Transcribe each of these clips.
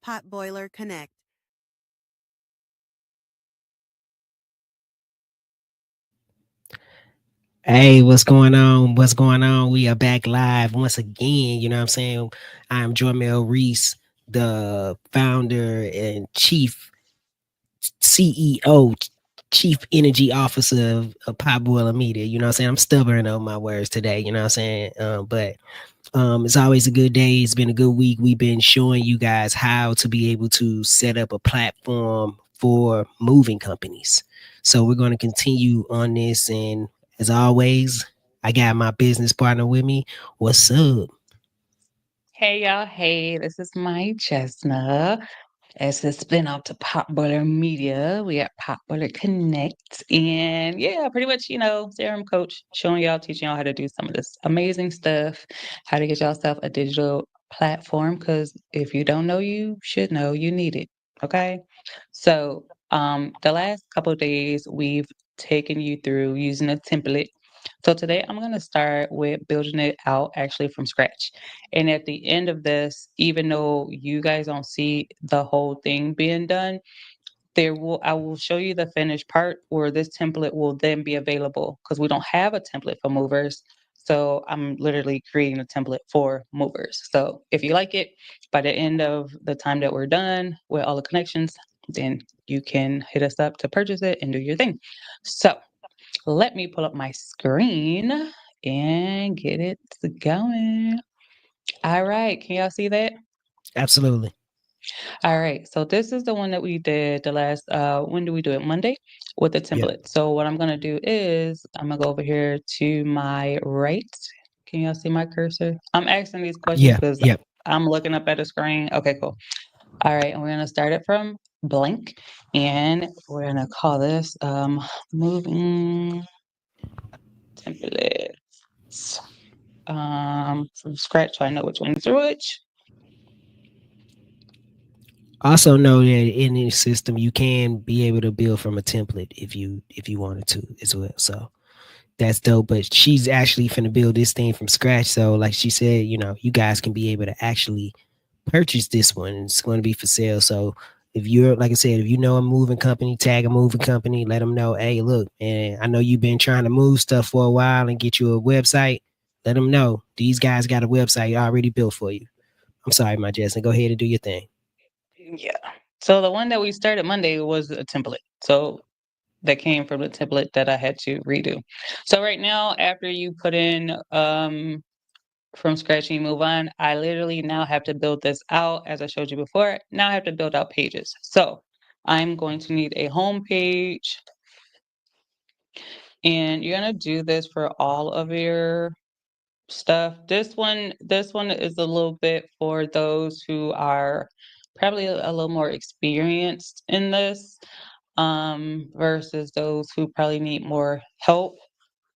Potboiler Connect. Hey, what's going on? What's going on? We are back live once again. You know what I'm saying? I'm Jormel Reese, the founder and chief CEO, chief energy officer of Pop Boiler Media. You know what I'm saying? I'm stubborn on my words today. You know what I'm saying? But it's always a good day. It's been a good week. We've been showing you guys how to be able to set up a platform for moving companies. So we're going to continue on this. And as always, I got my business partner with me. What's up? Hey y'all, hey, this is my Chestnut. As a spin-off to Pop Boiler Media, we at Pop Boiler Connect. And yeah, pretty much, serum coach, showing y'all, teaching y'all how to do some of this amazing stuff, how to get yourself a digital platform. Because if you don't know, you should know you need it. Okay. So the last couple of days, we've taken you through using a template. So today I'm going to start with building it out actually from scratch. And at the end of this, even though you guys don't see the whole thing being done, I will show you the finished part where this template will then be available because we don't have a template for movers. So I'm literally creating a template for movers. So if you like it, by the end of the time that we're done with all the connections, then you can hit us up to purchase it and do your thing. So let me pull up my screen and get it going. All right, can y'all see that? Absolutely. All right, so this is the one that we did the last when do we do it? Monday with the Yep. template. So what I'm gonna do is I'm gonna go over here to my right. Can y'all see my cursor? I'm asking these questions Yeah. because Yep. I'm looking up at a screen. Okay, cool. All right, and we're gonna start it from blank, and we're gonna call this moving templates from scratch so I know which one's which. Also know that in this system you can be able to build from a template if you wanted to as well. So that's dope. But she's actually finna build this thing from scratch. So like she said, you guys can be able to actually purchase this one. It's going to be for sale. So if you're like I said, if you know a moving company, tag a moving company, let them know, hey, look, man, I know you've been trying to move stuff for a while and get you a website. Let them know these guys got a website already built for you. I'm sorry, my Justin. Go ahead and do your thing. Yeah. So the one that we started Monday was a template. So that came from the template that I had to redo. So right now, after you put in from scratch and you move on, I literally now have to build this out as I showed you before. Now I have to build out pages. So I'm going to need a home page, and you're gonna do this for all of your stuff. This one is a little bit for those who are probably a little more experienced in this versus those who probably need more help.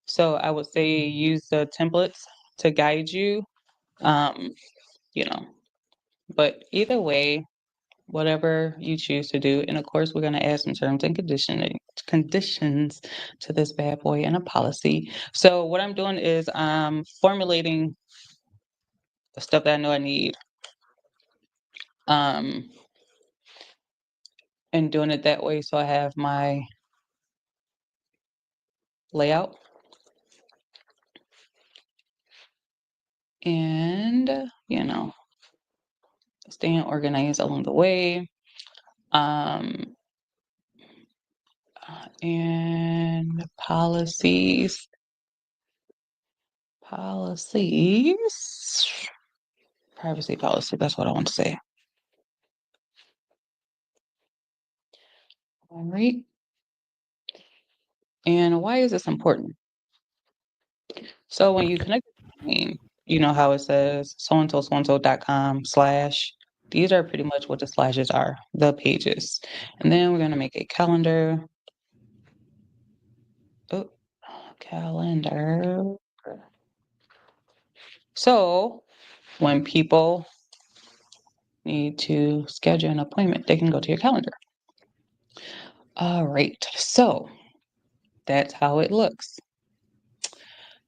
So I would say use the templates to guide you. Um, you know, but either way, whatever you choose to do, and of course we're going to add some terms and conditions to this bad boy and a policy. So what I'm doing is formulating the stuff that I know I need, um, and doing it that way so I have my layout and staying organized along the way. Um, and policies, privacy policy. That's what I want to say. All right. And why is this important? So when you connect with the domain, you know how it says so-and-so.com slash. These are pretty much what the slashes are, the pages. And then we're going to make a calendar. Oh, calendar. So when people need to schedule an appointment, they can go to your calendar. All right. So that's how it looks.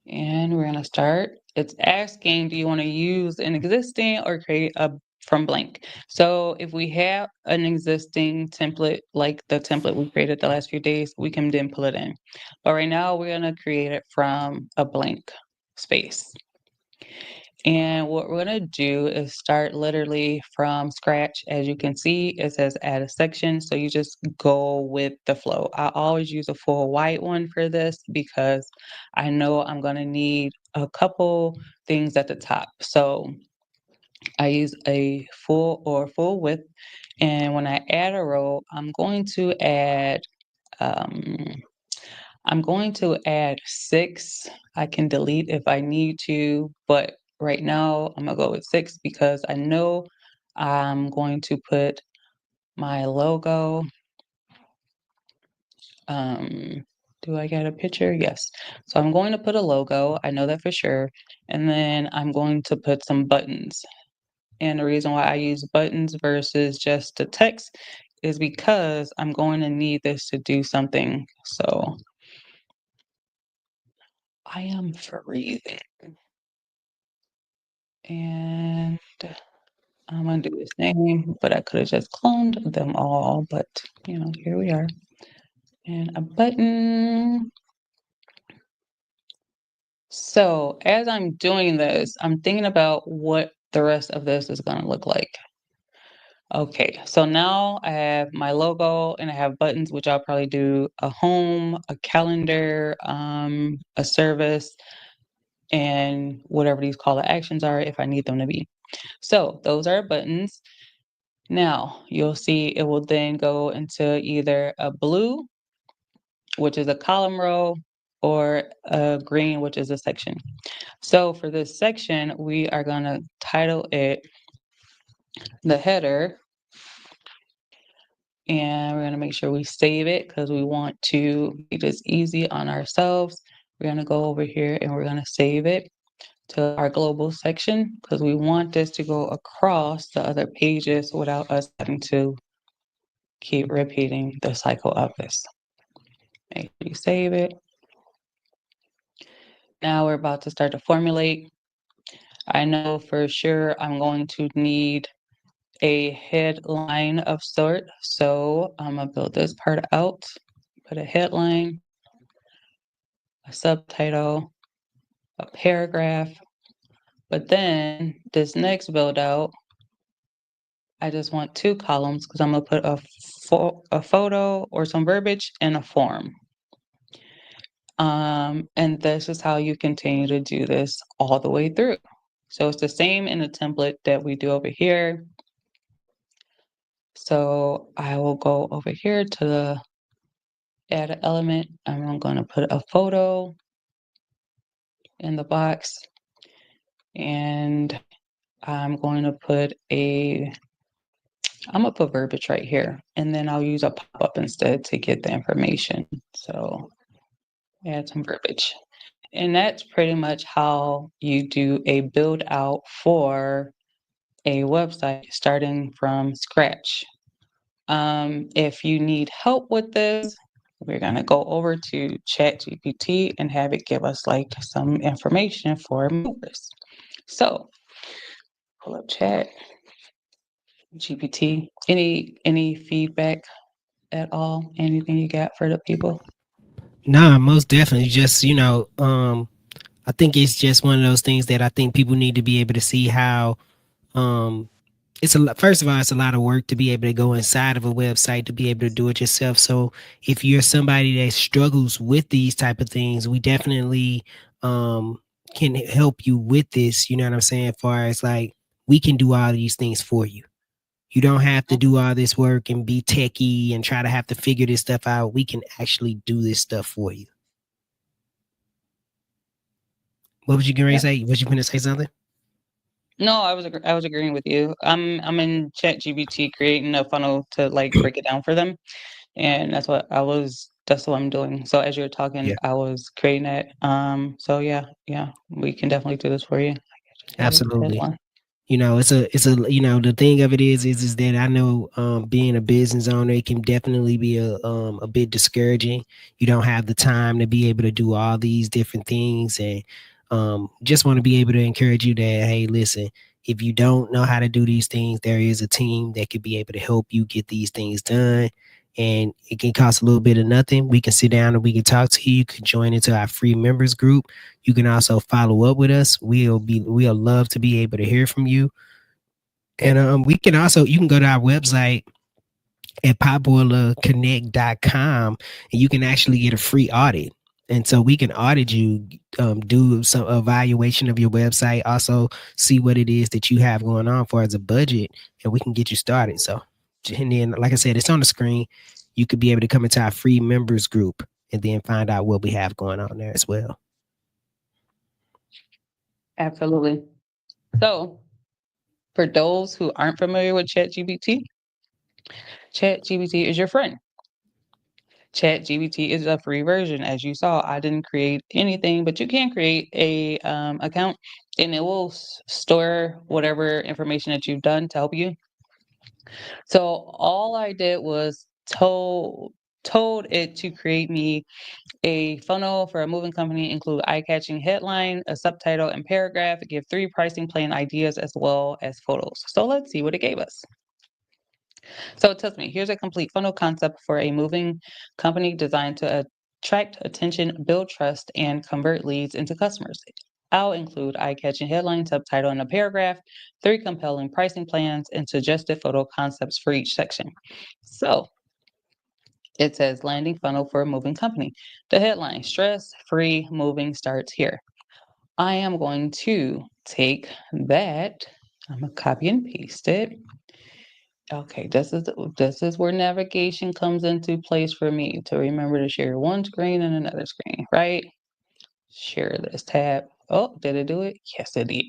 And we're going to start. It's asking, do you want to use an existing or create a from blank. So if we have an existing template, like the template we created the last few days, we can then pull it in. But right now we're gonna create it from a blank space. And what we're gonna do is start literally from scratch. As you can see, it says add a section. So you just go with the flow. I always use a full white one for this because I know I'm gonna need a couple things at the top. So I use a full width. And when I add a row, um, I'm going to add 6. I can delete if I need to, but right now I'm gonna go with 6 because I know I'm going to put my logo. Um, do I get a picture? Yes. So I'm going to put a logo. I know that for sure. And then I'm going to put some buttons. And the reason why I use buttons versus just the text is because I'm going to need this to do something. So I am freezing. And I'm gonna do his name, but I could have just cloned them all, but here we are. And a button. So as I'm doing this, I'm thinking about what the rest of this is gonna look like. Okay, so now I have my logo and I have buttons, which I'll probably do a home, a calendar, a service, and whatever these call to actions are if I need them to be. So those are buttons. Now you'll see it will then go into either a blue, which is a column row, or a green, which is a section. So for this section, we are going to title it the header, and we're going to make sure we save it because we want to make this easy on ourselves. We're going to go over here and we're going to save it to our global section because we want this to go across the other pages without us having to keep repeating the cycle of this. Make sure you save it. Now we're about to start to formulate. I know for sure I'm going to need a headline of sort. So I'm gonna build this part out, put a headline, a subtitle, a paragraph. But then this next build out, I just want 2 columns because I'm gonna put a photo or some verbiage in a form. And this is how you continue to do this all the way through. So it's the same in the template that we do over here. So I will go over here to the add an element, and I'm going to put a photo in the box, and I'm going to put verbiage right here, and then I'll use a pop-up instead to get the information. So add some verbiage. And that's pretty much how you do a build out for a website starting from scratch. If you need help with this, we're going to go over to ChatGPT and have it give us like some information for movers. So pull up Chat GPT. Any feedback at all? Anything you got for the people? Nah, most definitely. Just I think it's just one of those things that I think people need to be able to see how um first of all, it's a lot of work to be able to go inside of a website to be able to do it yourself. So if you're somebody that struggles with these type of things, we definitely um can help you with this. You know what I'm saying? As far as like we can do all these things for you. You don't have to do all this work and be techie and try to have to figure this stuff out. We can actually do this stuff for you. What was you going to Yeah. say? Was you going to say something? No, I was agreeing with you. I'm in ChatGPT creating a funnel to like break it down for them, and that's what I'm doing. So as you're talking, Yeah, I was creating it. So yeah, we can definitely do this for you. I just added that absolutely. one. It's a the thing of it is that I know being a business owner, it can definitely be a bit discouraging. You don't have the time to be able to do all these different things, and just want to be able to encourage you that, hey, listen, If you don't know how to do these things, there is a team that could be able to help you get these things done. And it can cost a little bit of nothing. We can sit down and we can talk to you. You can join into our free members group. You can also follow up with us. We'll love to be able to hear from you. And we can also you can go to our website at potboilerconnect.com and you can actually get a free audit. And so we can audit you, do some evaluation of your website, also see what it is that you have going on for as a budget, and we can get you started. So, and then, like I said, it's on the screen. You could be able to come into our free members group and then find out what we have going on there as well. Absolutely. So, for those who aren't familiar with ChatGPT, ChatGPT is your friend. ChatGPT is a free version. As you saw, I didn't create anything, but you can create a account, and it will store whatever information that you've done to help you. So all I did was told it to create me a funnel for a moving company, include eye-catching headline, a subtitle, and paragraph. Give 3 pricing plan ideas as well as photos. So let's see what it gave us. So it tells me, here's a complete funnel concept for a moving company designed to attract attention, build trust, and convert leads into customers. I'll include eye-catching headline, subtitle, and a paragraph, 3 compelling pricing plans, and suggested photo concepts for each section. So it says landing funnel for a moving company. The headline, stress-free moving starts here. I am going to take that, I'm gonna copy and paste it. Okay, this is where navigation comes into place for me to remember to share one screen and another screen, right? Share this tab. Oh, did it do it? Yes, it did.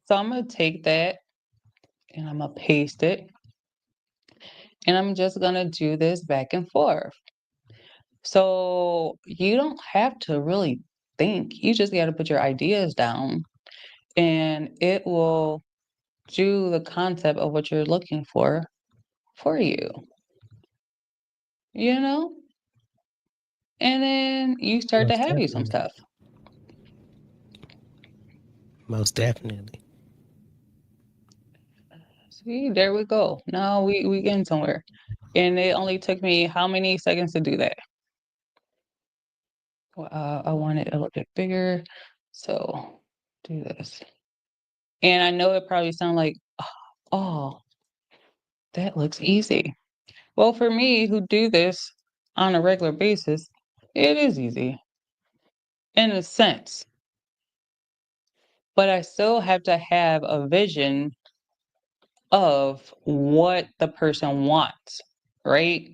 So I'm gonna take that and I'm gonna paste it, and I'm just gonna do this back and forth. So you don't have to really think. You just got to put your ideas down, and it will do the concept of what you're looking for you. You know, and then you start to Most have you some definitely. stuff. Most definitely. See, there we go. Now we getting somewhere. And it only took me how many seconds to do that? Well, I want it a little bit bigger, so do this. And I know it probably sound like, oh, that looks easy. Well, for me who do this on a regular basis, it is easy in a sense, but I still have to have a vision of what the person wants, right?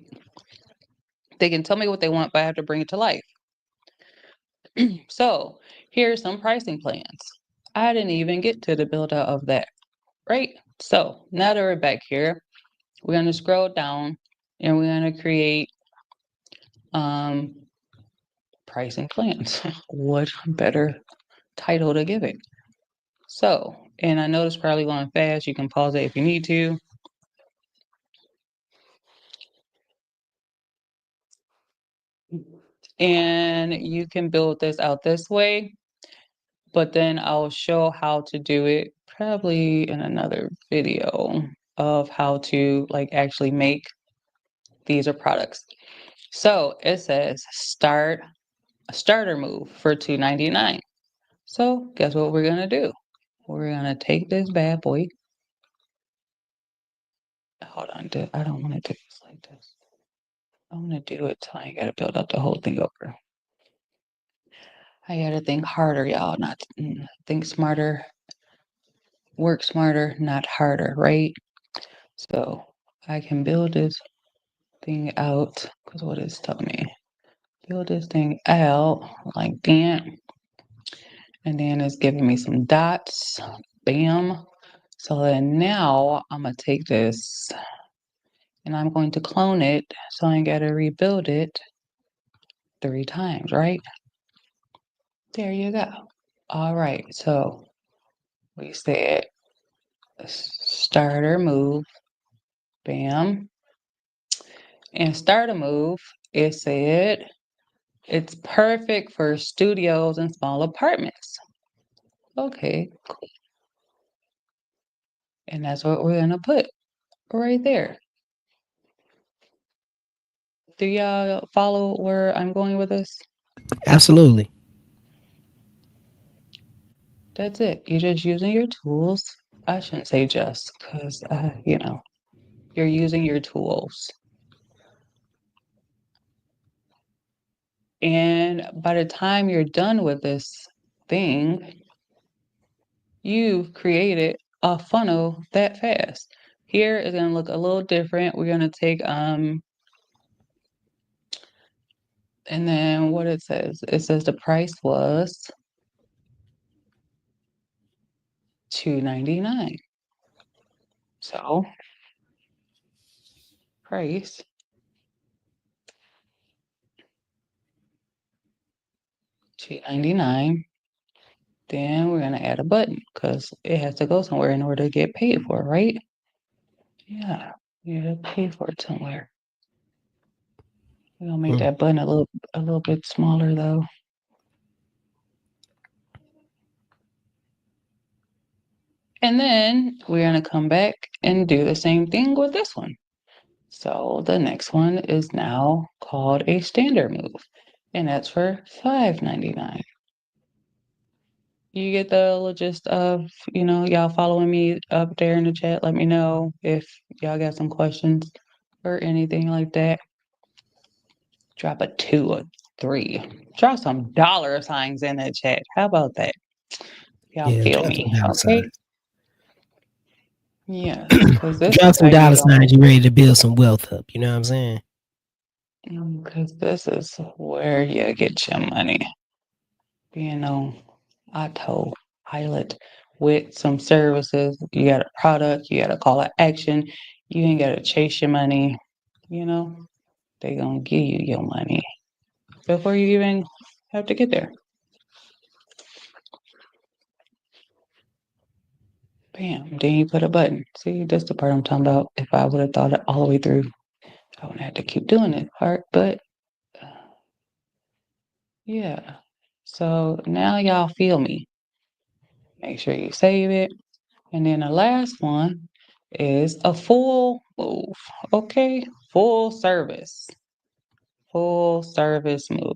They can tell me what they want, but I have to bring it to life. So here's some pricing plans. I didn't even get to the build out of that, right? So now that we're back here, we're going to scroll down and we're going to create um, pricing plans. What better title to give it? So, and I know it's probably going fast. You can pause it if you need to. And you can build this out this way, but then I'll show how to do it probably in another video of how to like actually make these are products. So it says start a starter move for $2.99. So guess what we're gonna do? We're gonna take this bad boy. Hold on, I don't want to do this like this. I want to do it so I gotta build up the whole thing over. I gotta think harder, y'all, not think smarter, work smarter, not harder, right? So I can build this thing out because what it's telling me. Build this thing out like that. And then it's giving me some dots. Bam. So then now I'm gonna take this and I'm going to clone it. So I gotta rebuild it 3 times, right? There you go. All right, so we said starter move, bam. And starter move, it said it's perfect for studios and small apartments. Okay, And that's what we're gonna put right there. Do y'all follow where I'm going with this? Absolutely. That's it. You're just using your tools. I shouldn't say just because, you're using your tools. And by the time you're done with this thing, you've created a funnel that fast. Here is going to look a little different. We're going to take, and then what it says the price was $2.99. So price $2.99. Then we're gonna add a button because it has to go somewhere in order to get paid for, right? Yeah, you gotta pay for it somewhere. We're gonna make Mm. that button a little bit smaller though. And then we're gonna come back and do the same thing with this one. So the next one is now called a standard move, and that's for $5.99. You get the gist of, y'all following me up there in the chat. Let me know if y'all got some questions or anything like that. Drop a 2 or 3. Drop some dollar signs in the chat. How about that? Y'all Yeah, feel drop me, some dollar okay? signs. Yes, because this Drop is how some you dollar don't. signs. You ready to build some wealth up? You know what I'm saying? Because this is where you get your money. Being on autopilot with some services. You got a product, you got a call to action. You ain't got to chase your money. You know, they going to give you your money before you even have to get there. Bam. Then you put a button. See, that's the part I'm talking about. If I would have thought it all the way through, I wouldn't have to keep doing it part. But uh, yeah. So now y'all feel me. Make sure you save it. And then the last one is a full move. Okay. Full service. Full service move.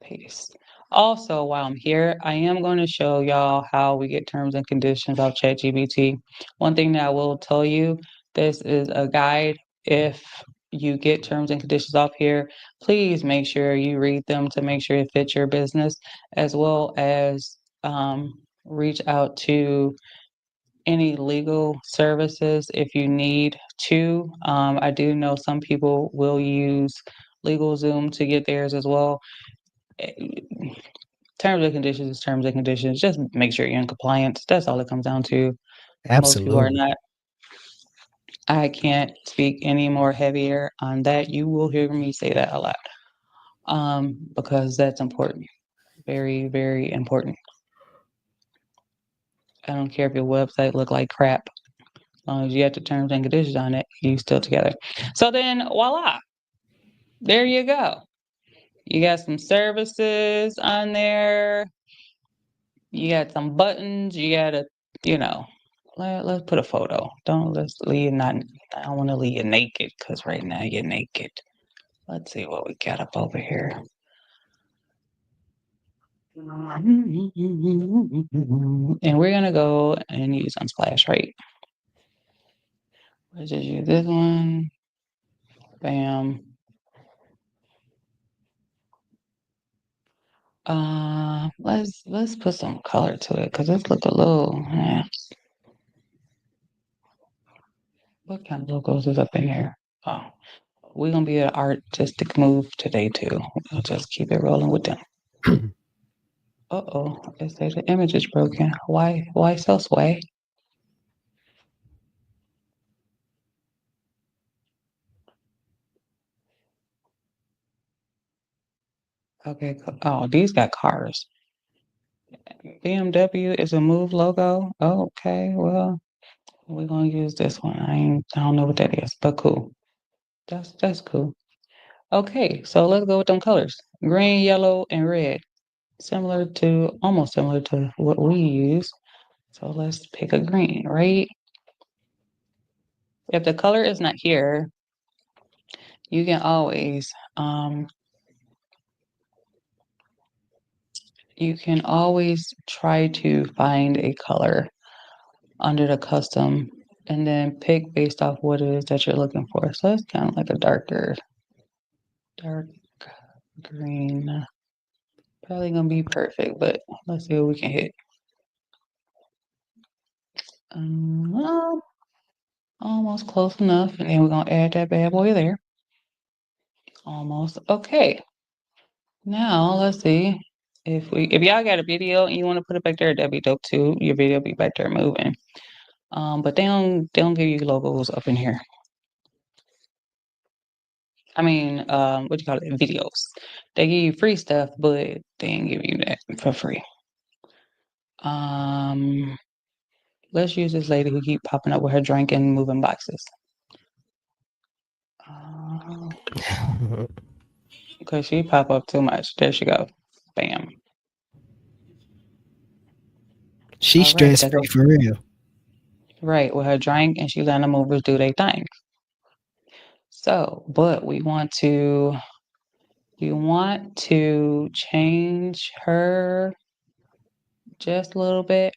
Paste. Also, while I'm here, I am going to show y'all how we get terms and conditions of ChatGPT. One thing that I will tell you, this is a guide. If you get terms and conditions off here, please make sure you read them to make sure it fits your business, as well as reach out to any legal services if you need to. I do know some people will use LegalZoom to get theirs as well. Eh, Terms and conditions is terms and conditions. Just make sure you're in compliance. That's all it comes down to. Most people are Absolutely. not. I can't speak any more heavier on that. You will hear me say that a lot. Because that's important. Very, very important. I don't care if your website look like crap. As long as you have the terms and conditions on it, you still together. So then voila, there you go. You got some services on there. You got some buttons. You got a, you know, let's put a photo. Let's leave not. I don't want to leave you naked because right now you're naked. Let's see what we got up over here. And we're gonna go and use Unsplash, right? Let's just use this one. Bam. Let's put some color to it because this look a little. What kind of logos is up in here? Oh, we're gonna be an artistic move today too. We'll just keep it rolling with them. Uh-oh, it says the image is broken. Why so sway? Okay, oh, these got cars. BMW is a move logo. Okay, well, we're gonna use this one. I don't know what that is, but cool. That's cool. Okay, so let's go with them colors. Green, yellow, and red. Almost similar to what we use. So let's pick a green, right? If the color is not here, you can always try to find a color under the custom and then pick based off what it is that you're looking for. So it's kind of like a dark green. Probably gonna be perfect, but let's see what we can hit. Well, almost close enough. And then we're gonna add that bad boy there. Almost. Okay. Now let's see if y'all got a video and you want to put it back there, that'd be dope too. Your video be back there moving. But they don't give you logos up in here. I mean, what do you call it? Videos. They give you free stuff, but they ain't give you that for free. Let's use this lady who keep popping up with her drink and moving boxes. Because she pop up too much. There she go. Bam. She's All right, stress that's free for real. right with her drink, and she letting the movers do their thing. So, but we want to change her just a little bit.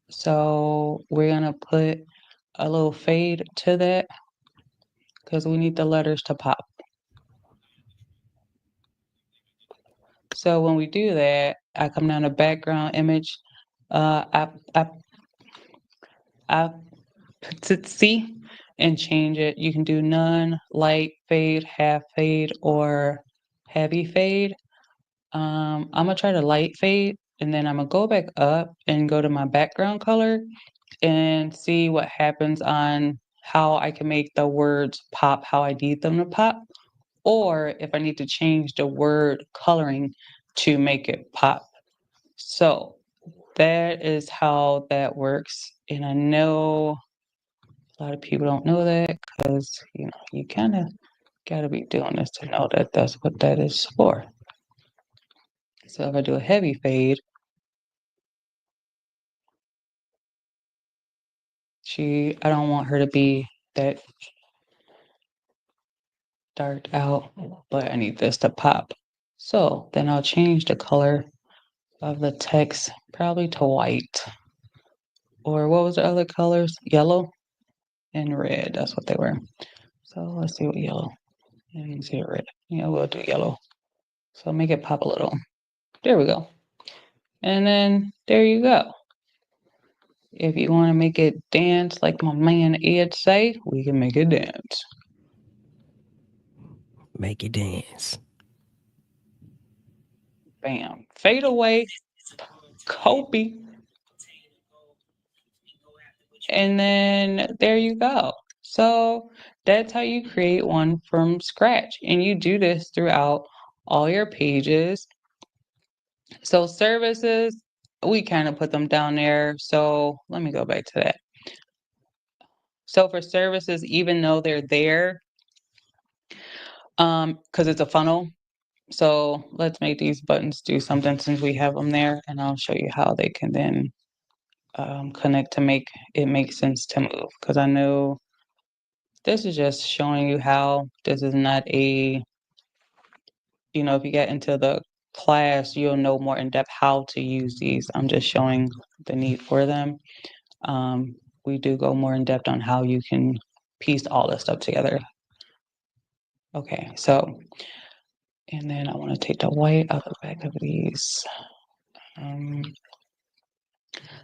So we're gonna put a little fade to that because we need the letters to pop. So when we do that, I come down to background image. I put C and change it. You can do none, light fade, half fade, or heavy fade. I'm gonna try to light fade, and then I'm gonna go back up and go to my background color and see what happens on how I can make the words pop how I need them to pop, or if I need to change the word coloring to make it pop. So that is how that works. And I know a lot of people don't know that because, you kind of got to be doing this to know that that's what that is for. So if I do a heavy fade, I don't want her to be that dark out, but I need this to pop. So then I'll change the color of the text probably to white. Or what was the other colors? Yellow and red. That's what they were. So let's see what yellow. I didn't see it red. Yeah, we'll do yellow. So make it pop a little. There we go. And then there you go. If you want to make it dance like my man Ed say, we can make it dance. Make it dance. Bam. Fade away. Copy. And then there you go. So that's how you create one from scratch. And you do this throughout all your pages. So services, we kind of put them down there. So let me go back to that. So for services, even though they're there, because it's a funnel. So let's make these buttons do something since we have them there, and I'll show you how they can then connect to make it make sense to move. Because I know this is just showing you how this is not a, if you get into the class, you'll know more in depth how to use these. I'm just showing the need for them. We do go more in depth on how you can piece all this stuff together. Okay, so, and then I want to take the white out the back of these.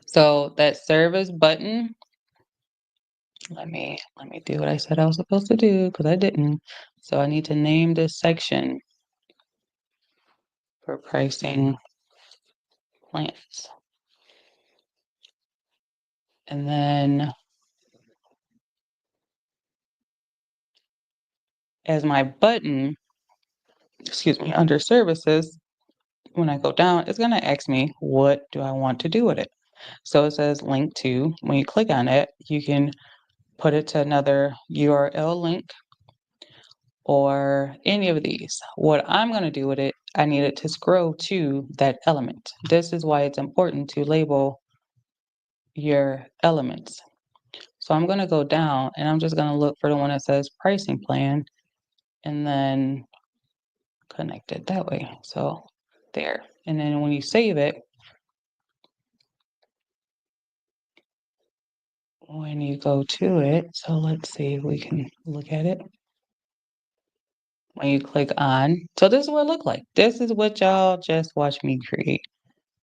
So that service button, let me do what I said I was supposed to do because I didn't. So I need to name this section for pricing plants. And then as my button, under services, when I go down, it's going to ask me, what do I want to do with it? So it says link to. When you click on it, you can put it to another URL link or any of these. What I'm going to do with it, I need it to scroll to that element. This is why it's important to label your elements. So I'm going to go down and I'm just going to look for the one that says pricing plan and then connect it that way. So there. And then when you save it, when you go to it, so let's see if we can look at it. When you click on, so this is what it looked like. This is what y'all just watched me create.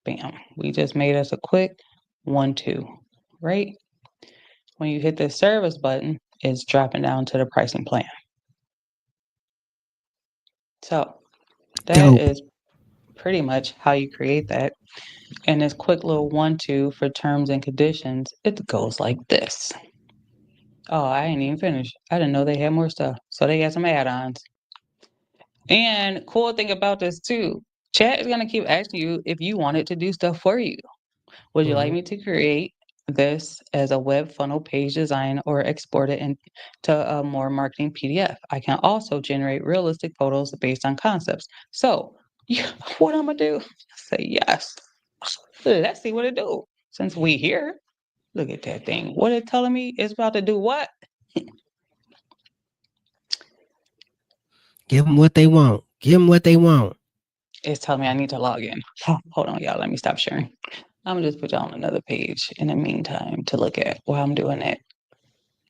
Bam. We just made us a quick 1-2, right? When you hit the service button, it's dropping down to the pricing plan. So that Dope. is pretty much how you create that. And this quick little 1-2 for terms and conditions, it goes like this. Oh, I ain't even finished. I didn't know they had more stuff. So they got some add-ons. And cool thing about this too, chat is gonna keep asking you if you want it to do stuff for you. Would you like Mhm. me to create this as a web funnel page design or export it into a more marketing PDF? I can also generate realistic photos based on concepts. So, yeah, what I'm gonna do? Say yes. Let's see what it do. Since we here, look at that thing. What it telling me it's about to do what? Give them what they want. Give them what they want. It's telling me I need to log in. Hold on, y'all. Let me stop sharing. I'm gonna just put y'all on another page in the meantime to look at while I'm doing it.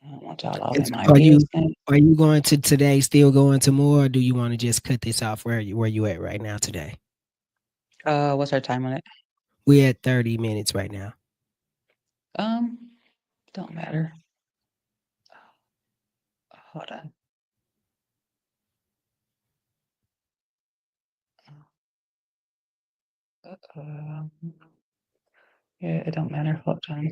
I don't want y'all all And in my are you business. are you going to today? Still going to more? Or do you want to just cut this off where you at right now today? What's our time on it? We're at 30 minutes right now. Um, don't matter. Hold on. Um, yeah, it don't matter. Hold on.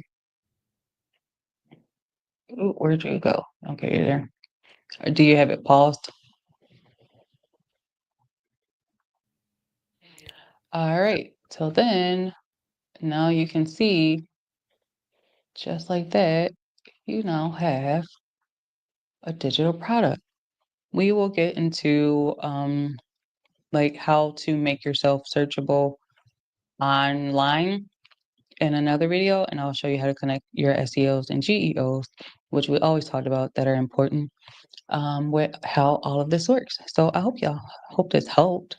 Ooh, where'd you go? Okay, you're there. Do you have it paused? All right. So then now you can see just like that, you now have a digital product. We will get into like how to make yourself searchable online in another video, and I'll show you how to connect your SEOs and GEOs, which we always talked about that are important, with how all of this works. So I hope this helped.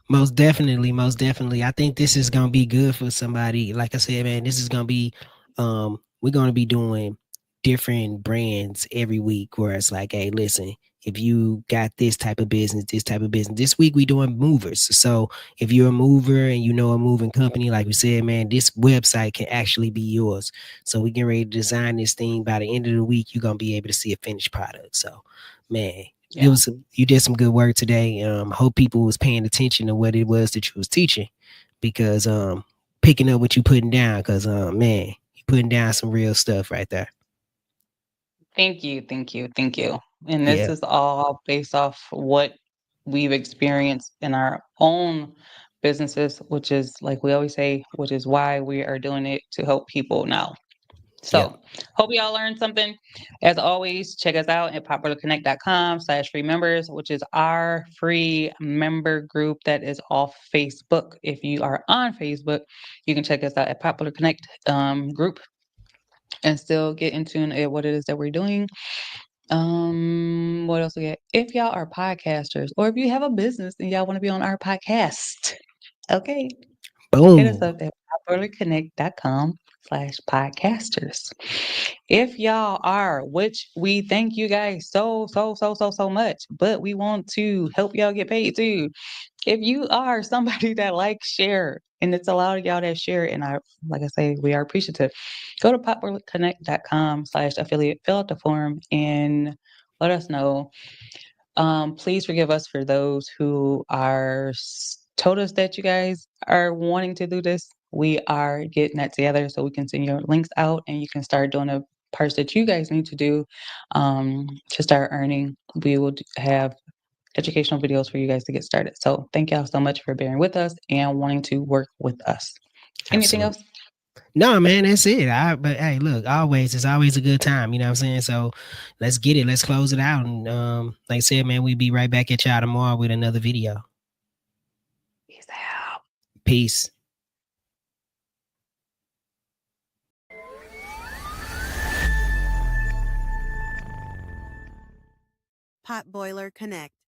Most definitely, most definitely. I think this is gonna be good for somebody. Like I said, man, this is gonna be we're gonna be doing different brands every week where it's like, hey, listen, if you got this type of business. This week we doing movers. So if you're a mover and you know a moving company, like we said, man, this website can actually be yours. So we get ready to design this thing. By the end of the week, you're gonna be able to see a finished product. So man, it Yeah. was you did some good work today. I hope people was paying attention to what it was that you was teaching, because picking up what you putting down, because man, you putting down some real stuff right there. Thank you, thank you, thank you. And this Yeah, is all based off what we've experienced in our own businesses, which is like we always say, which is why we are doing it to help people now. yep. So, hope y'all learned something. As always, check us out at popularconnect.com/free members, which is our free member group that is off Facebook. If you are on Facebook, you can check us out at Popular Connect group and still get in tune at what it is that we're doing. What else we got? If y'all are podcasters or if you have a business and y'all want to be on our podcast, okay, hit us Boom. up at popularconnect.com/podcasters. If y'all are, which we thank you guys so much, but we want to help y'all get paid too. If you are somebody that likes share, and it's a lot of y'all that share, and I, like I say, we are appreciative. Go to popularconnect.com/affiliate, fill out the form, and let us know. Please forgive us for those who are told us that you guys are wanting to do this. We are getting that together so we can send your links out and you can start doing the parts that you guys need to do to start earning. We will have educational videos for you guys to get started. So thank y'all so much for bearing with us and wanting to work with us. Anything Absolutely. else? No, man, that's it. But hey, look, always it's always a good time. You know what I'm saying? So let's get it. Let's close it out. And like I said, man, we'll be right back at y'all tomorrow with another video. Peace out. Peace. Potboiler Connect.